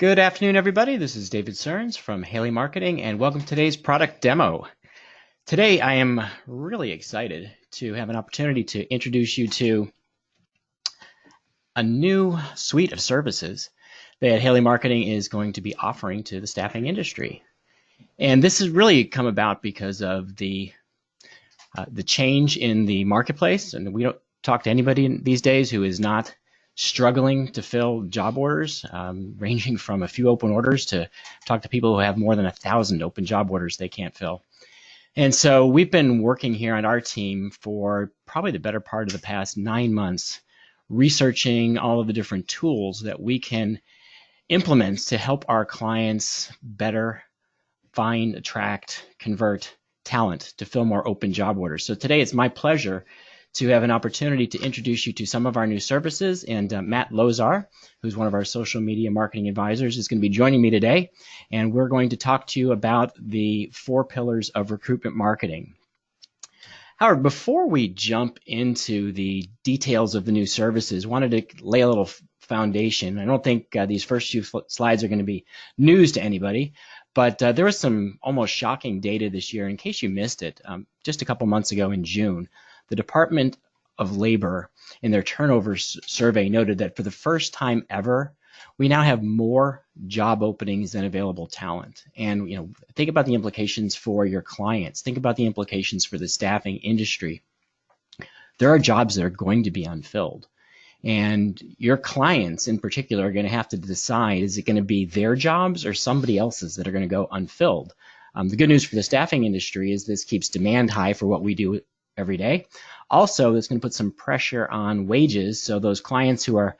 Good afternoon, everybody. This is David Cerns from Haley Marketing, and welcome to today's product demo. Today, I am really excited to have an opportunity to introduce you to a new suite of services that Haley Marketing is going to be offering to the staffing industry. And this has really come about because of the change in the marketplace, and we don't talk to anybody these days who is not struggling to fill job orders, ranging from a few open orders to talk to people who have more than 1,000 open job orders they can't fill. And so we've been working here on our team for probably the better part of the past 9 months, researching all of the different tools that we can implement to help our clients better find, attract, convert talent to fill more open job orders. So today it's my pleasure to have an opportunity to introduce you to some of our new services, and Matt Lozar, who's one of our social media marketing advisors, is going to be joining me today, and we're going to talk to you about the 4 pillars of recruitment marketing. However, before we jump into the details of the new services, wanted to lay a little foundation. I don't think these first few slides are going to be news to anybody, but there was some almost shocking data this year. In case you missed it, just a couple months ago in June, the Department of Labor in their turnover survey noted that for the first time ever, we now have more job openings than available talent. And think about the implications for your clients. Think about the implications for the staffing industry. There are jobs that are going to be unfilled. And your clients in particular are going to have to decide, is it going to be their jobs or somebody else's that are going to go unfilled? The good news for the staffing industry is this keeps demand high for what we do every day. Also, it's going to put some pressure on wages, so those clients who are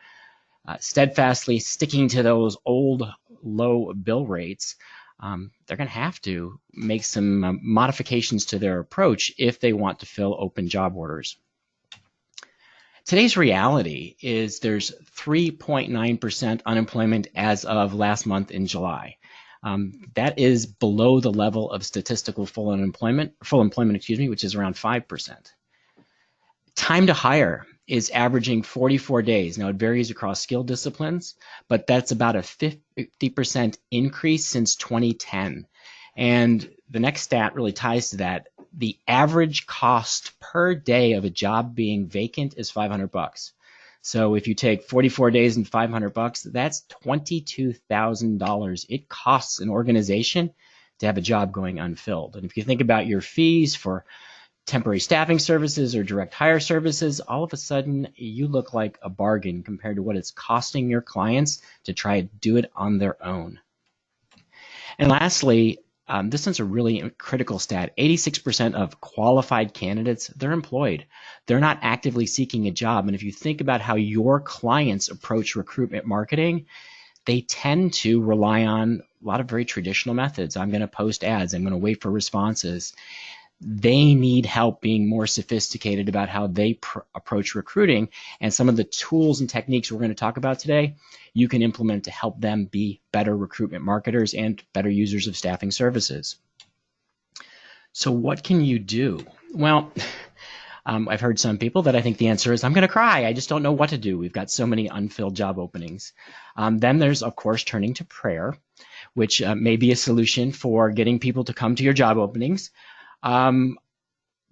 steadfastly sticking to those old low bill rates, they're going to have to make some modifications to their approach if they want to fill open job orders. Today's reality is there's 3.9% unemployment as of last month in July. That is below the level of statistical full employment, which is around 5%. Time to hire is averaging 44 days. Now, it varies across skill disciplines, but that's about a 50% increase since 2010. And the next stat really ties to that. The average cost per day of a job being vacant is $500. So if you take 44 days and $500, that's $22,000 it costs an organization to have a job going unfilled. And if you think about your fees for temporary staffing services or direct hire services, all of a sudden you look like a bargain compared to what it's costing your clients to try to do it on their own. And lastly, this one's a really critical stat. 86% of qualified candidates, they're employed. They're not actively seeking a job. And if you think about how your clients approach recruitment marketing, they tend to rely on a lot of very traditional methods. I'm going to post ads. I'm going to wait for responses. They need help being more sophisticated about how they approach recruiting, and some of the tools and techniques we're going to talk about today you can implement to help them be better recruitment marketers and better users of staffing services. So what can you do? Well, I've heard some people that I think the answer is, I'm going to cry. I just don't know what to do. We've got so many unfilled job openings. Then there's, of course, turning to prayer, which may be a solution for getting people to come to your job openings. But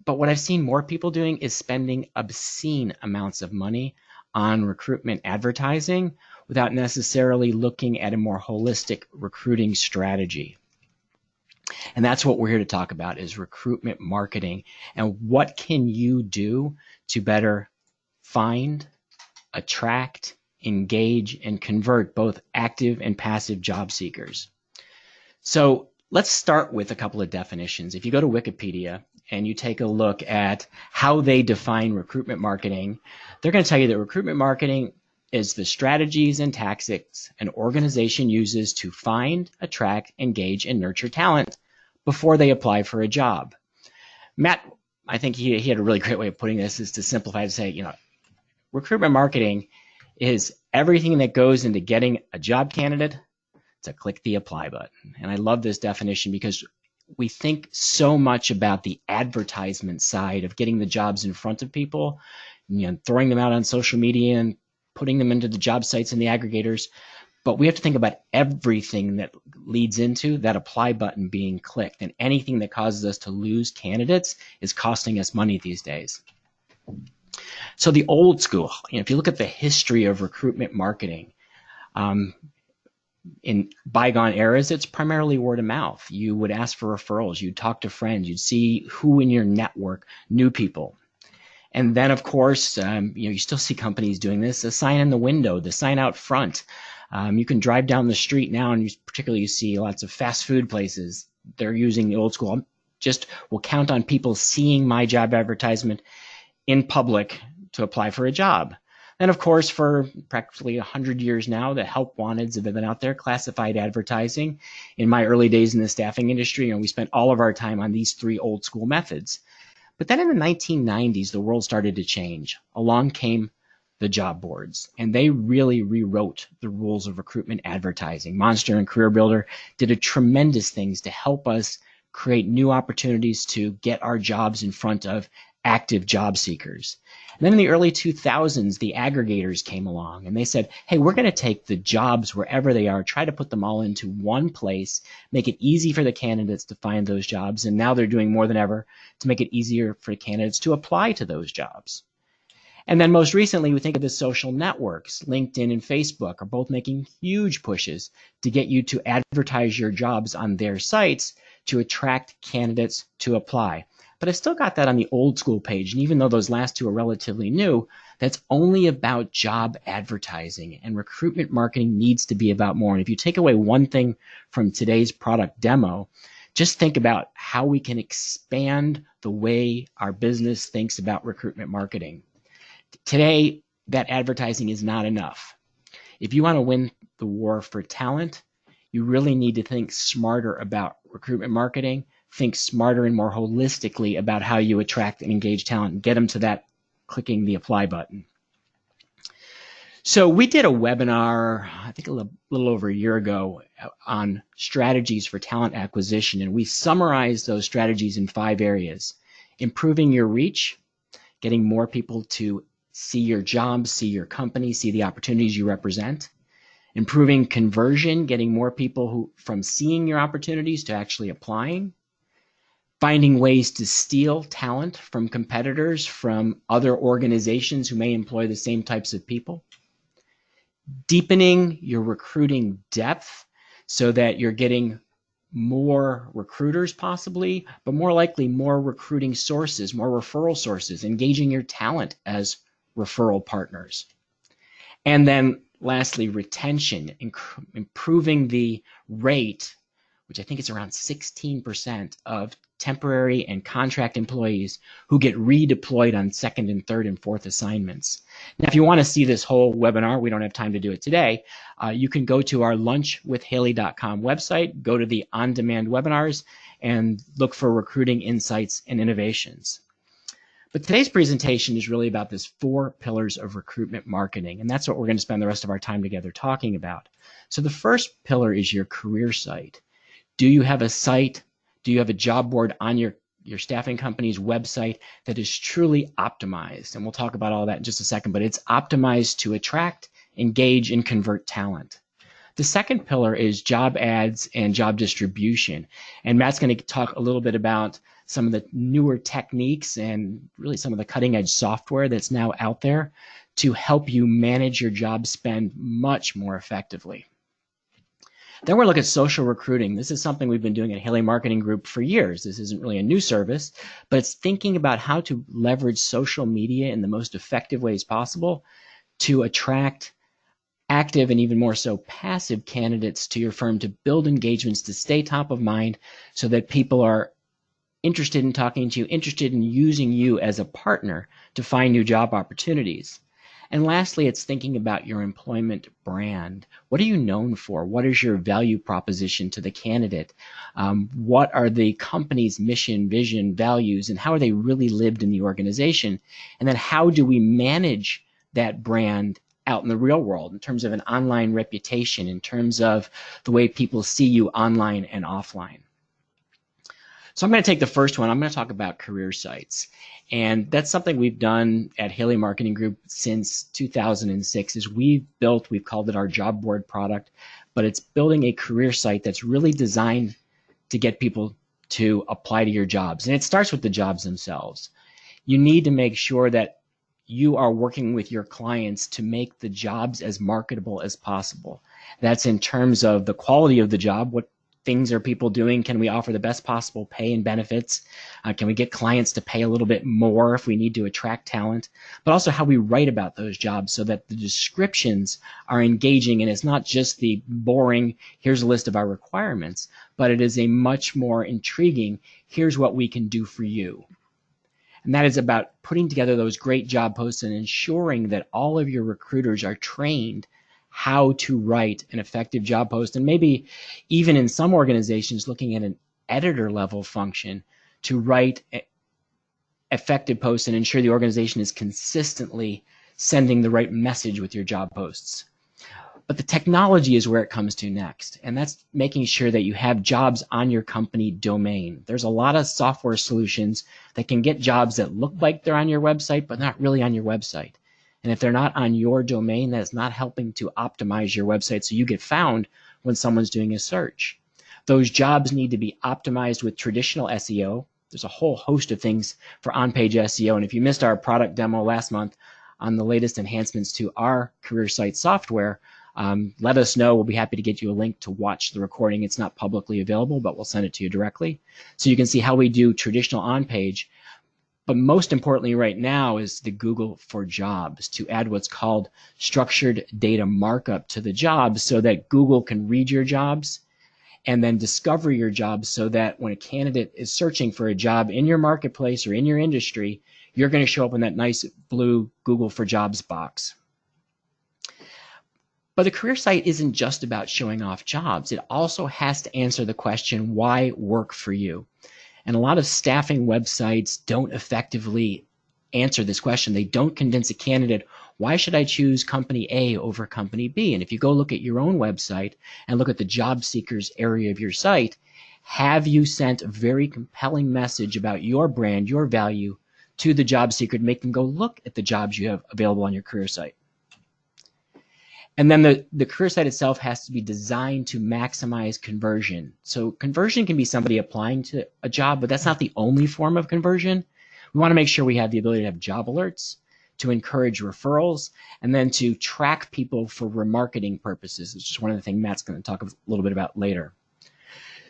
what I've seen more people doing is spending obscene amounts of money on recruitment advertising without necessarily looking at a more holistic recruiting strategy. And that's what we're here to talk about, is recruitment marketing and what can you do to better find, attract, engage, and convert both active and passive job seekers. So let's start with a couple of definitions. If you go to Wikipedia and you take a look at how they define recruitment marketing, they're going to tell you that recruitment marketing is the strategies and tactics an organization uses to find, attract, engage, and nurture talent before they apply for a job. Matt, I think he had a really great way of putting this, is to simplify to say, recruitment marketing is everything that goes into getting a job candidate to click the apply button. And I love this definition because we think so much about the advertisement side of getting the jobs in front of people, throwing them out on social media and putting them into the job sites and the aggregators. But we have to think about everything that leads into that apply button being clicked, and anything that causes us to lose candidates is costing us money these days. So the old school, if you look at the history of recruitment marketing, in bygone eras, it's primarily word of mouth. You would ask for referrals, you'd talk to friends, you'd see who in your network knew people. And then, of course, you still see companies doing this. The sign in the window, the sign out front. You can drive down the street now, and particularly you see lots of fast food places. They're using the old school. We'll count on people seeing my job advertisement in public to apply for a job. And of course, for practically 100 years now, the help wanteds have been out there, classified advertising. In my early days in the staffing industry, we spent all of our time on these three old school methods. But then in the 1990s, the world started to change. Along came the job boards, and they really rewrote the rules of recruitment advertising. Monster and Career Builder did a tremendous things to help us create new opportunities to get our jobs in front of active job seekers. And then in the early 2000s, the aggregators came along, and they said, hey, we're going to take the jobs wherever they are, try to put them all into one place, make it easy for the candidates to find those jobs, and now they're doing more than ever to make it easier for candidates to apply to those jobs. And then most recently, we think of the social networks. LinkedIn and Facebook are both making huge pushes to get you to advertise your jobs on their sites to attract candidates to apply. But I still got that on the old school page, and even though those last two are relatively new, that's only about job advertising, and recruitment marketing needs to be about more. And if you take away one thing from today's product demo, just think about how we can expand the way our business thinks about recruitment marketing. Today, that advertising is not enough. If you want to win the war for talent, you really need to think smarter about recruitment marketing, think smarter and more holistically about how you attract and engage talent and get them to that clicking the apply button. So we did a webinar, I think a little over a year ago, on strategies for talent acquisition, and we summarized those strategies in 5 areas. Improving your reach, getting more people to see your job, see your company, see the opportunities you represent. Improving conversion, getting more people from seeing your opportunities to actually applying. Finding ways to steal talent from competitors, from other organizations who may employ the same types of people. Deepening your recruiting depth so that you're getting more recruiters possibly, but more likely more recruiting sources, more referral sources, engaging your talent as referral partners. And then lastly, retention, improving the rate, which I think is around 16% of temporary and contract employees who get redeployed on 2nd and 3rd and 4th assignments. Now, if you want to see this whole webinar, we don't have time to do it today, you can go to our lunchwithhaley.com website, go to the on-demand webinars, and look for recruiting insights and innovations. But today's presentation is really about this 4 pillars of recruitment marketing, and that's what we're going to spend the rest of our time together talking about. So the first pillar is your career site. Do you have a site? Do you have a job board on your staffing company's website that is truly optimized? And we'll talk about all that in just a second, but it's optimized to attract, engage, and convert talent. The second pillar is job ads and job distribution. And Matt's going to talk a little bit about some of the newer techniques and really some of the cutting edge software that's now out there to help you manage your job spend much more effectively. Then we're looking at social recruiting. This is something we've been doing at Haley Marketing Group for years. This isn't really a new service, but it's thinking about how to leverage social media in the most effective ways possible to attract active and even more so passive candidates to your firm, to build engagements, to stay top of mind so that people are interested in talking to you, interested in using you as a partner to find new job opportunities. And lastly, it's thinking about your employment brand. What are you known for? What is your value proposition to the candidate? What are the company's mission, vision, values, and how are they really lived in the organization? And then how do we manage that brand out in the real world in terms of an online reputation, in terms of the way people see you online and offline? So I'm going to take the first one. I'm going to talk about career sites. And that's something we've done at Haley Marketing Group since 2006 is we've called it our job board product, but it's building a career site that's really designed to get people to apply to your jobs. And it starts with the jobs themselves. You need to make sure that you are working with your clients to make the jobs as marketable as possible. That's in terms of the quality of the job. What things are people doing? Can we offer the best possible pay and benefits? Can we get clients to pay a little bit more if we need to attract talent? But also how we write about those jobs so that the descriptions are engaging and it's not just the boring, here's a list of our requirements, but it is a much more intriguing, here's what we can do for you. And that is about putting together those great job posts and ensuring that all of your recruiters are trained how to write an effective job post, and maybe even in some organizations looking at an editor level function to write effective posts and ensure the organization is consistently sending the right message with your job posts. But the technology is where it comes to next, and that's making sure that you have jobs on your company domain. There's a lot of software solutions that can get jobs that look like they're on your website, but not really on your website. And if they're not on your domain, that's not helping to optimize your website so you get found when someone's doing a search. Those jobs need to be optimized with traditional SEO. There's a whole host of things for on-page SEO. And if you missed our product demo last month on the latest enhancements to our career site software, let us know. We'll be happy to get you a link to watch the recording. It's not publicly available, but we'll send it to you directly. So you can see how we do traditional on-page. But most importantly right now is the Google for Jobs to add what's called structured data markup to the jobs so that Google can read your jobs and then discover your jobs so that when a candidate is searching for a job in your marketplace or in your industry, you're going to show up in that nice blue Google for Jobs box. But the career site isn't just about showing off jobs. It also has to answer the question, why work for you? And a lot of staffing websites don't effectively answer this question. They don't convince a candidate, why should I choose company A over company B? And if you go look at your own website and look at the job seekers area of your site, have you sent a very compelling message about your brand, your value to the job seeker to make them go look at the jobs you have available on your career site? And then the career site itself has to be designed to maximize conversion. So conversion can be somebody applying to a job, but that's not the only form of conversion. We want to make sure we have the ability to have job alerts, to encourage referrals, and then to track people for remarketing purposes, which is one of the things Matt's going to talk a little bit about later.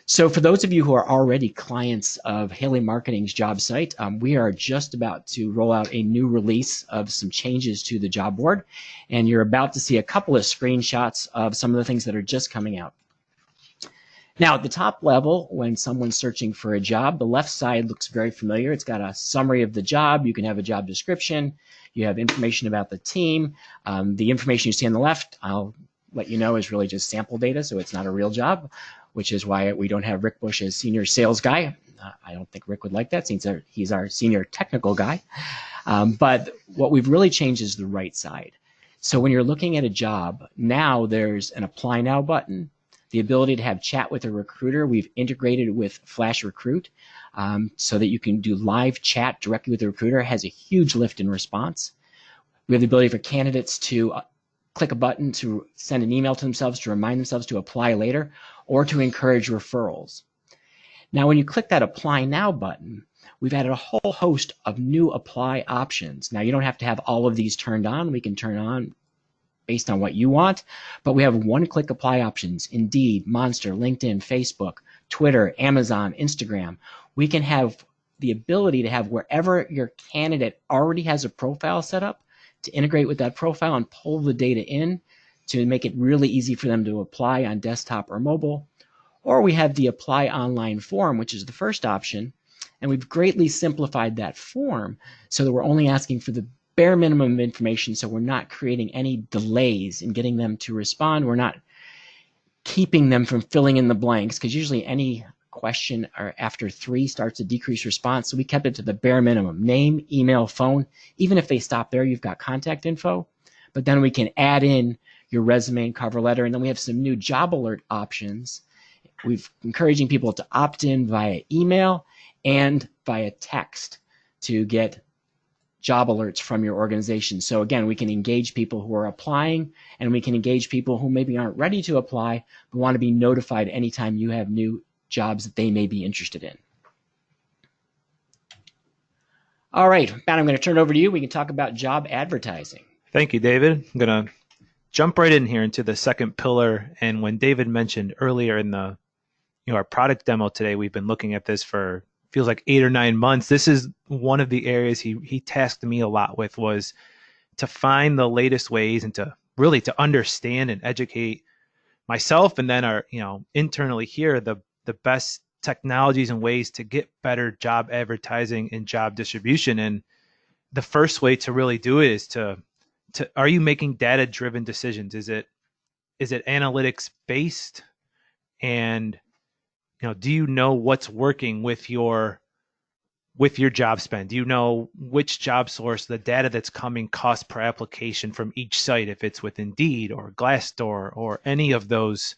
So for those of you who are already clients of Haley Marketing's job site, we are just about to roll out a new release of some changes to the job board, and you're about to see a couple of screenshots of some of the things that are just coming out. Now at the top level, when someone's searching for a job, the left side looks very familiar. It's got a summary of the job. You can have a job description. You have information about the team. The information you see on the left, I'll let you know, is really just sample data, so it's not a real job, which is why we don't have Rick Bush as senior sales guy. I don't think Rick would like that since he's our senior technical guy. But what we've really changed is the right side. So when you're looking at a job, now there's an Apply Now button, the ability to have chat with a recruiter. We've integrated with Flash Recruit so that you can do live chat directly with the recruiter. It has a huge lift in response. We have the ability for candidates to click a button to send an email to themselves to remind themselves to apply later or to encourage referrals. Now, when you click that Apply Now button, we've added a whole host of new apply options. Now, you don't have to have all of these turned on. We can turn on based on what you want, but we have one-click apply options. Indeed, Monster, LinkedIn, Facebook, Twitter, Amazon, Instagram. We can have the ability to have wherever your candidate already has a profile set up to integrate with that profile and pull the data in to make it really easy for them to apply on desktop or mobile. Or we have the Apply Online form, which is the first option, and we've greatly simplified that form so that we're only asking for the bare minimum of information, so we're not creating any delays in getting them to respond. We're not keeping them from filling in the blanks, because usually any question or after 3 starts a decreased response. So we kept it to the bare minimum: name, email, phone. Even if they stop there, you've got contact info. But then we can add in your resume and cover letter, and then we have some new job alert options. We've encouraging people to opt in via email, and via text to get job alerts from your organization. So again, we can engage people who are applying, and we can engage people who maybe aren't ready to apply but want to be notified anytime you have new jobs that they may be interested in. All right, Matt, I'm going to turn it over to you. We can talk about job advertising. Thank you, David. I'm going to jump right in here into the second pillar. And when David mentioned earlier in the our product demo today, we've been looking at this for feels like 8 or 9 months. This is one of the areas he tasked me a lot with, was to find the latest ways and to really to understand and educate myself and then our internally here the best technologies and ways to get better job advertising and job distribution. And the first way to really do it is to are you making data driven decisions? Is it analytics based? And do you know what's working with your job spend? Do you know which job source, the data that's coming cost per application from each site, if it's with Indeed or Glassdoor or any of those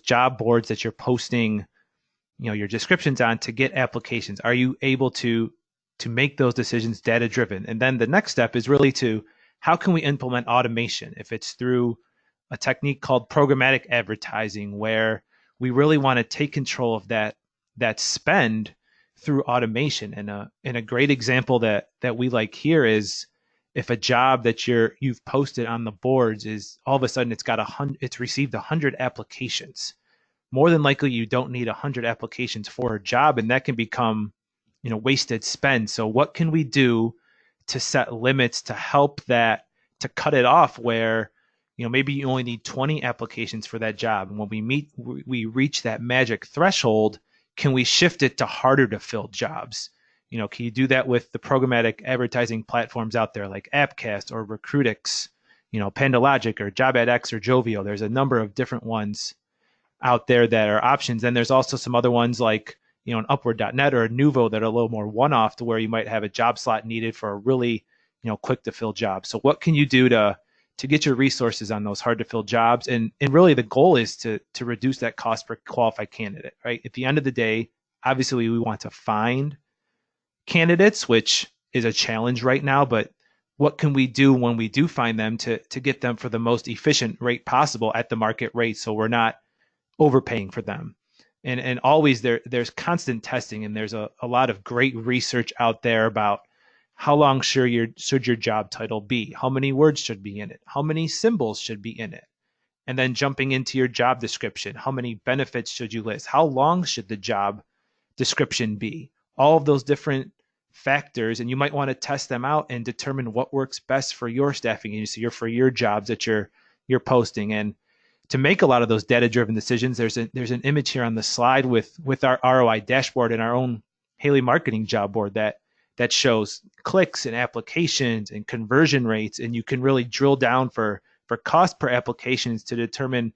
job boards that you're posting your descriptions on to get applications? Are you able to make those decisions data driven? And then the next step is really to how can we implement automation? If it's through a technique called programmatic advertising, where we really want to take control of that spend through automation. And a great example that we like here is if a job that you've posted on the boards is all of a sudden it's received 100 applications. More than likely you don't need 100 applications for a job, and that can become wasted spend. So what can we do to set limits to help that, to cut it off, where maybe you only need 20 applications for that job. And when we reach that magic threshold, can we shift it to harder to fill jobs? Can you do that with the programmatic advertising platforms out there like Appcast or Recruitix, PandaLogic or JobAdX or Jovio? There's a number of different ones out there that are options. And there's also some other ones like, an Upward.net or a Nuvo that are a little more one-off, to where you might have a job slot needed for a really, quick to fill job. So what can you do to get your resources on those hard to fill jobs? And really the goal is to reduce that cost per qualified candidate, right? At the end of the day, obviously we want to find candidates, which is a challenge right now, but what can we do when we do find them to get them for the most efficient rate possible at the market rate, so we're not overpaying for them? And always there's constant testing, and there's a lot of great research out there about how long should your job title be? How many words should be in it? How many symbols should be in it? And then jumping into your job description, how many benefits should you list? How long should the job description be? All of those different factors, and you might want to test them out and determine what works best for your staffing agency or for your jobs that you're posting. And to make a lot of those data-driven decisions, there's an image here on the slide with our ROI dashboard and our own Haley Marketing job board that shows clicks and applications and conversion rates, and you can really drill down for cost per applications to determine,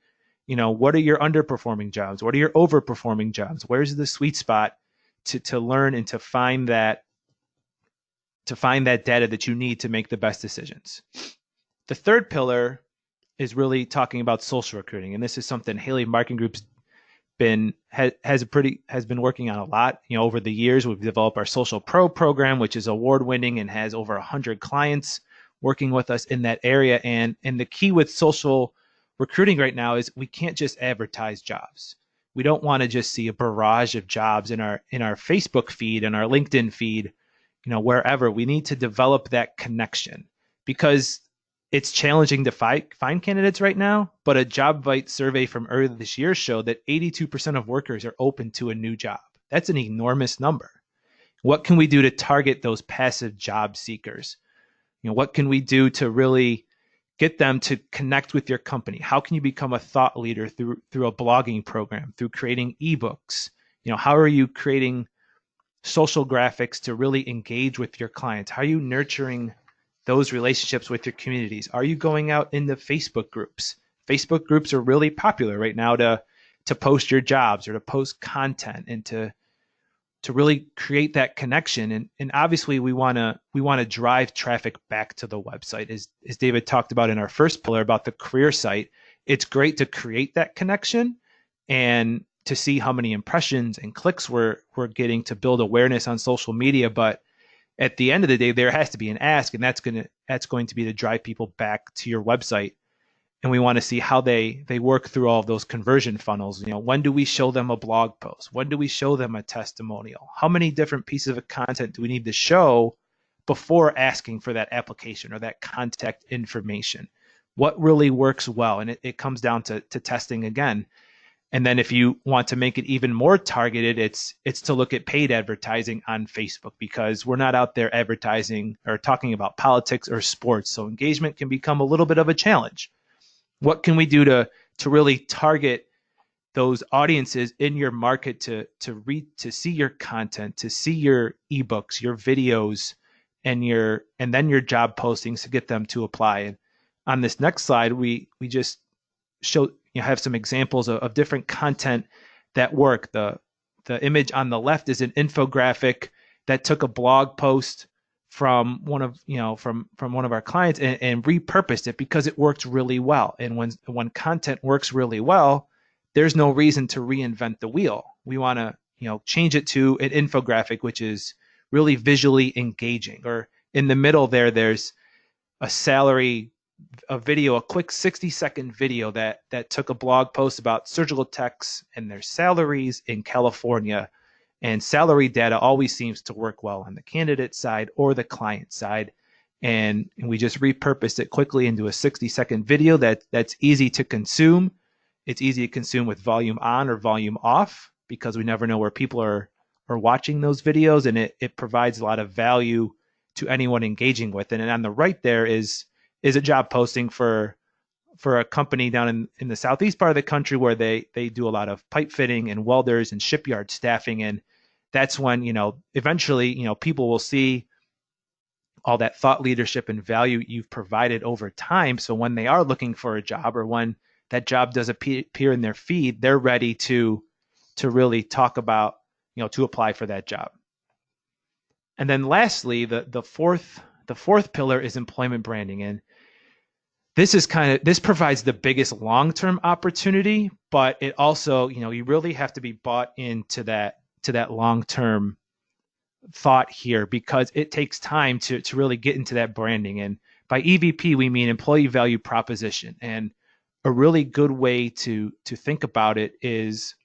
what are your underperforming jobs, what are your overperforming jobs, where's the sweet spot to learn and to find that data that you need to make the best decisions. The third pillar is really talking about social recruiting, and this is something Haley Marketing Group's has been working on a lot. Over the years, we've developed our Social Pro program, which is award-winning and has over 100 clients working with us in that area. And the key with social recruiting right now is we can't just advertise jobs. We don't want to just see a barrage of jobs in our Facebook feed and our LinkedIn feed, wherever. We need to develop that connection, because it's challenging to find candidates right now, but a JobVite survey from earlier this year showed that 82% of workers are open to a new job. That's an enormous number. What can we do to target those passive job seekers? What can we do to really get them to connect with your company? How can you become a thought leader through a blogging program, through creating ebooks? How are you creating social graphics to really engage with your clients? How are you nurturing those relationships with your communities? Are you going out in the Facebook groups? Facebook groups are really popular right now to post your jobs or to post content and to really create that connection. And obviously we want to drive traffic back to the website. As David talked about in our first pillar about the career site, it's great to create that connection and to see how many impressions and clicks we're getting to build awareness on social media. But at the end of the day, there has to be an ask, and that's going to be to drive people back to your website. And we want to see how they work through all of those conversion funnels. When do we show them a blog post? When do we show them a testimonial? How many different pieces of content do we need to show before asking for that application or that contact information? What really works well? And it comes down to testing again. And then if you want to make it even more targeted, it's to look at paid advertising on Facebook, because we're not out there advertising or talking about politics or sports. So engagement can become a little bit of a challenge. What can we do to really target those audiences in your market to see your content, to see your ebooks, your videos, and then your job postings to get them to apply? And on this next slide, we just show have some examples of different content that work. The image on the left is an infographic that took a blog post from one of one of our clients and repurposed it because it worked really well. And when content works really well, there's no reason to reinvent the wheel. We want to change it to an infographic which is really visually engaging. Or in the middle there's a video, a quick 60-second video that took a blog post about surgical techs and their salaries in California. And salary data always seems to work well on the candidate side or the client side. And we just repurposed it quickly into a 60-second video that's easy to consume. It's easy to consume with volume on or volume off, because we never know where people are watching those videos, and it provides a lot of value to anyone engaging with it. And on the right there is a job posting for a company down in the southeast part of the country where they do a lot of pipe fitting and welders and shipyard staffing. And that's when, eventually, people will see all that thought leadership and value you've provided over time. So when they are looking for a job, or when that job does appear in their feed, they're ready to really talk about, to apply for that job. And then lastly, the fourth pillar is employment branding. And this provides the biggest long-term opportunity, but it also, you really have to be bought into that long-term thought here, because it takes time to really get into that branding. And by EVP, we mean employee value proposition. And a really good way to think about it is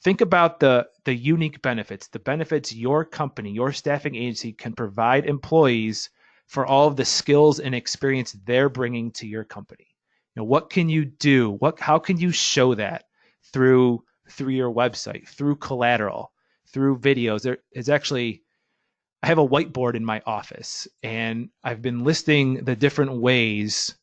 think about the unique benefits, the benefits your company, your staffing agency can provide employees for all of the skills and experience they're bringing to your company. What can you do? How can you show that through your website, through collateral, through videos? There is actually, I have a whiteboard in my office, and I've been listing the different ways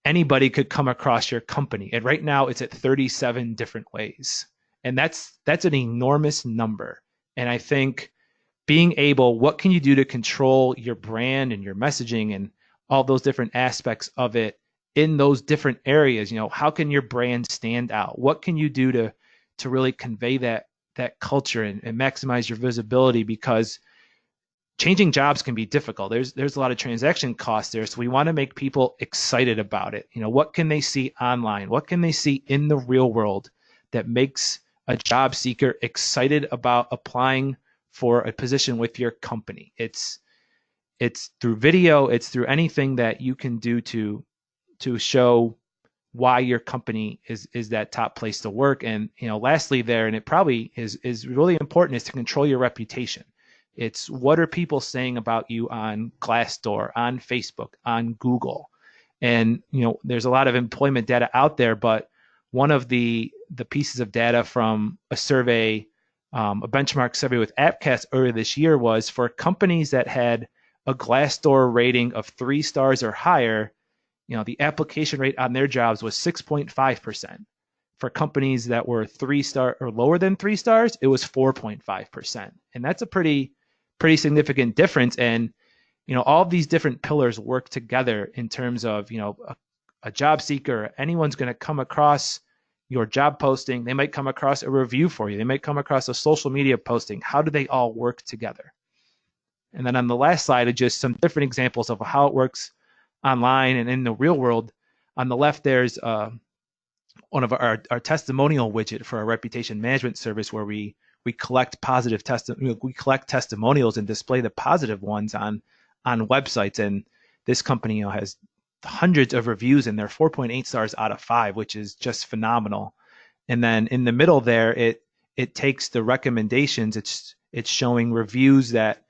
anybody could come across your company. And right now it's at 37 different ways. And that's an enormous number. And I think what can you do to control your brand and your messaging and all those different aspects of it in those different areas? How can your brand stand out? What can you do to really convey that culture and maximize your visibility? Because changing jobs can be difficult. There's a lot of transaction costs there. So we want to make people excited about it. What can they see online? What can they see in the real world that makes a job seeker excited about applying for a position with your company? It's through video, it's through anything that you can do to show why your company is that top place to work. And lastly there, and it probably is really important, is to control your reputation. It's what are people saying about you on Glassdoor, on Facebook, on Google. And there's a lot of employment data out there, but one of the pieces of data from a survey, a benchmark survey with Appcast earlier this year, was for companies that had a Glassdoor rating of 3 stars or higher, the application rate on their jobs was 6.5%. For companies that were 3 star or lower than 3 stars, it was 4.5%. And that's a pretty significant difference. And all of these different pillars work together in terms of a job seeker, anyone's going to come across your job posting. They might come across a review for you. They might come across a social media posting. How do they all work together? And then on the last slide are just some different examples of how it works online and in the real world. On the left, there's a one of our testimonial widget for our reputation management service, where we collect we collect testimonials and display the positive ones on websites. And this company, has hundreds of reviews, and they're 4.8 stars out of 5, which is just phenomenal. And then in the middle there, it takes the recommendations. It's showing reviews that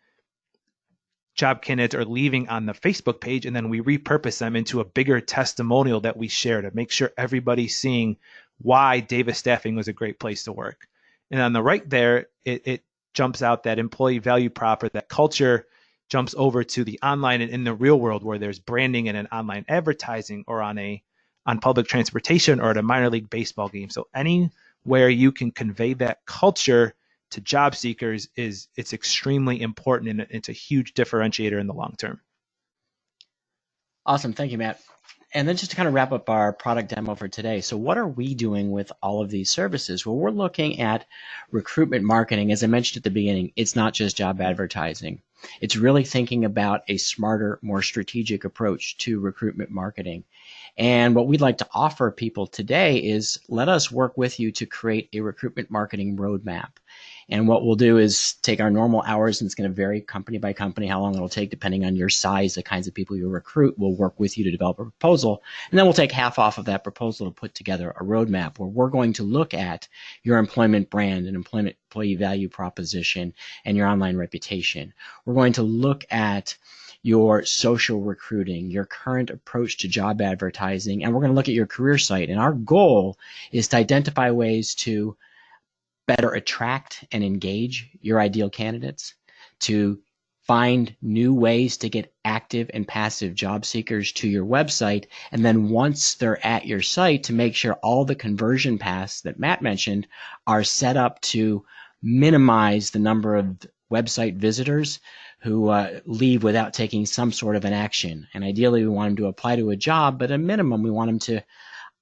job candidates are leaving on the Facebook page, and then we repurpose them into a bigger testimonial that we share to make sure everybody's seeing why Davis Staffing was a great place to work. And on the right there, it jumps out that employee value prop, or that culture, jumps over to the online and in the real world, where there's branding in an online advertising, or on public transportation, or at a minor league baseball game. So anywhere you can convey that culture to job seekers, it's extremely important, and it's a huge differentiator in the long term. Awesome. Thank you, Matt. And then just to kind of wrap up our product demo for today. So what are we doing with all of these services? Well, we're looking at recruitment marketing. As I mentioned at the beginning, it's not just job advertising. It's really thinking about a smarter, more strategic approach to recruitment marketing. And what we'd like to offer people today is let us work with you to create a recruitment marketing roadmap. And what we'll do is take our normal hours, and it's going to vary company by company how long it'll take depending on your size, the kinds of people you recruit. We'll work with you to develop a proposal, and then we'll take half off of that proposal to put together a roadmap where we're going to look at your employment brand and employee value proposition and your online reputation. We're going to look at your social recruiting, your current approach to job advertising, and we're going to look at your career site. And our goal is to identify ways to better attract and engage your ideal candidates, to find new ways to get active and passive job seekers to your website, and then once they're at your site, to make sure all the conversion paths that Matt mentioned are set up to minimize the number of website visitors who leave without taking some sort of an action. And ideally, we want them to apply to a job, but at a minimum, we want them to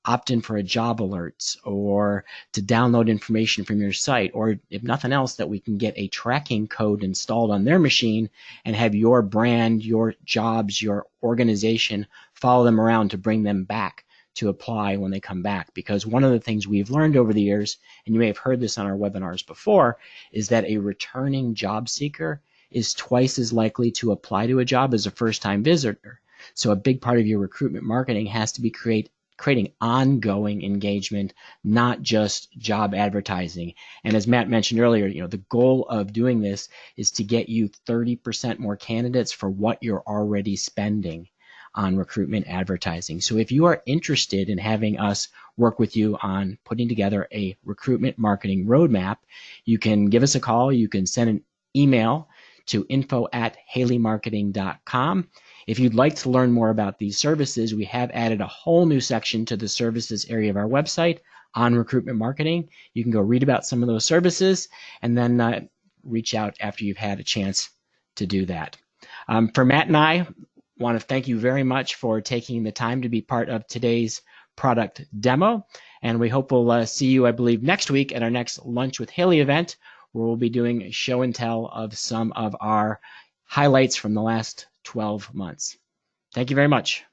opt in for a job alerts, or to download information from your site, or if nothing else, that we can get a tracking code installed on their machine and have your brand, your jobs, your organization follow them around to bring them back to apply when they come back. Because one of the things we've learned over the years, and you may have heard this on our webinars before, is that a returning job seeker is twice as likely to apply to a job as a first-time visitor. So a big part of your recruitment marketing has to be creating ongoing engagement, not just job advertising. And as Matt mentioned earlier, the goal of doing this is to get you 30% more candidates for what you're already spending on recruitment advertising. So if you are interested in having us work with you on putting together a recruitment marketing roadmap, you can give us a call. You can send an email to info@haleymarketing.com. If you'd like to learn more about these services, we have added a whole new section to the services area of our website on recruitment marketing. You can go read about some of those services and then reach out after you've had a chance to do that. For Matt and I want to thank you very much for taking the time to be part of today's product demo. And we hope we'll see you, I believe, next week at our next Lunch with Haley event, where we'll be doing a show and tell of some of our highlights from the last 12 months. Thank you very much.